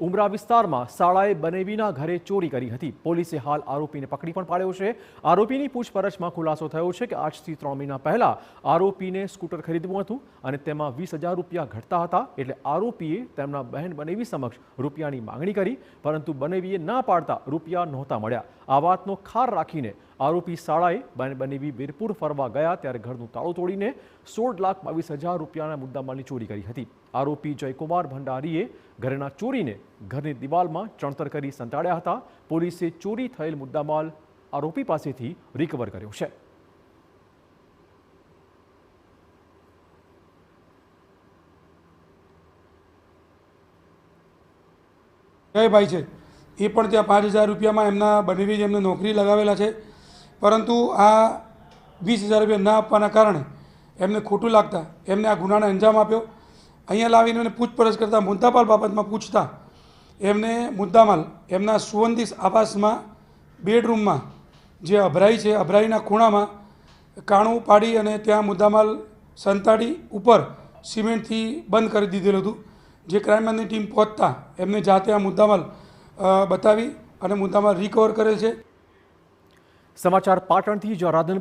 ઉમરા વિસ્તારમાં શાળાએ બનેવીના ઘરે ચોરી કરી હતી। પોલીસે હાલ આરોપીને પકડી પણ પાડ્યો છે। આરોપીની પૂછપરછમાં ખુલાસો થયો છે કે આજથી 3 મહિના પહેલા આરોપીને સ્કૂટર ખરીદવું હતું અને તેમાં 20,000 રૂપિયા ઘટતા હતા, એટલે આરોપીએ તેમના બહેન બનેવી સમક્ષ રૂપિયાની માંગણી કરી, પરંતુ બનેવીએ ના પાડતા રૂપિયા નહોતા મળ્યા। આ વાતનો ખાર રાખીને આરોપી શાળાએ બનેવી વીરપુર ફરવા ગયા ત્યારે ઘરનું તાળું તોડીને 16,22,000 રૂપિયાના મુદ્દામાલની ચોરી કરી હતી। આરોપી જયકુમાર ભંડારીએ ઘરના ચોરીને ઘરની દિવાલમાં ચણતર કરી સંતાડ્યા હતા। પોલીસે ચોરી થયેલ મુદ્દામાલ આરોપી પાસેથી રિકવર કર્યો છે। ભાઈ છે એ પણ ત્યાં 5,000 રૂપિયામાં એમના બનેવી એમને નોકરી લગાવેલા છે, પરંતુ આ 20,000 રૂપિયા ના આપવાના કારણે એમને ખોટું લાગતા એમને આ ગુનાને અંજામ આપ્યો। અહીંયા લાવીને એમને પૂછપરછ કરતાં મુદ્દામાલ બાબતમાં પૂછતા એમને મુદ્દામાલ એમના સુવંદીસ આવાસમાં બેડરૂમમાં જે અભરાઈ છે, અભરાઈના ખૂણામાં કાણું પાડી અને ત્યાં મુદ્દામાલ સંતાડી ઉપર સિમેન્ટથી બંધ કરી દીધેલું હતું। જે ક્રાઇમની ટીમ પહોંચતા એમને જાતે આ મુદ્દામાલ બતાવી અને મુદ્દામાલ રિકવર કરેલ છે। સમાચાર પાટણથી, જ્યાં રાધનપુર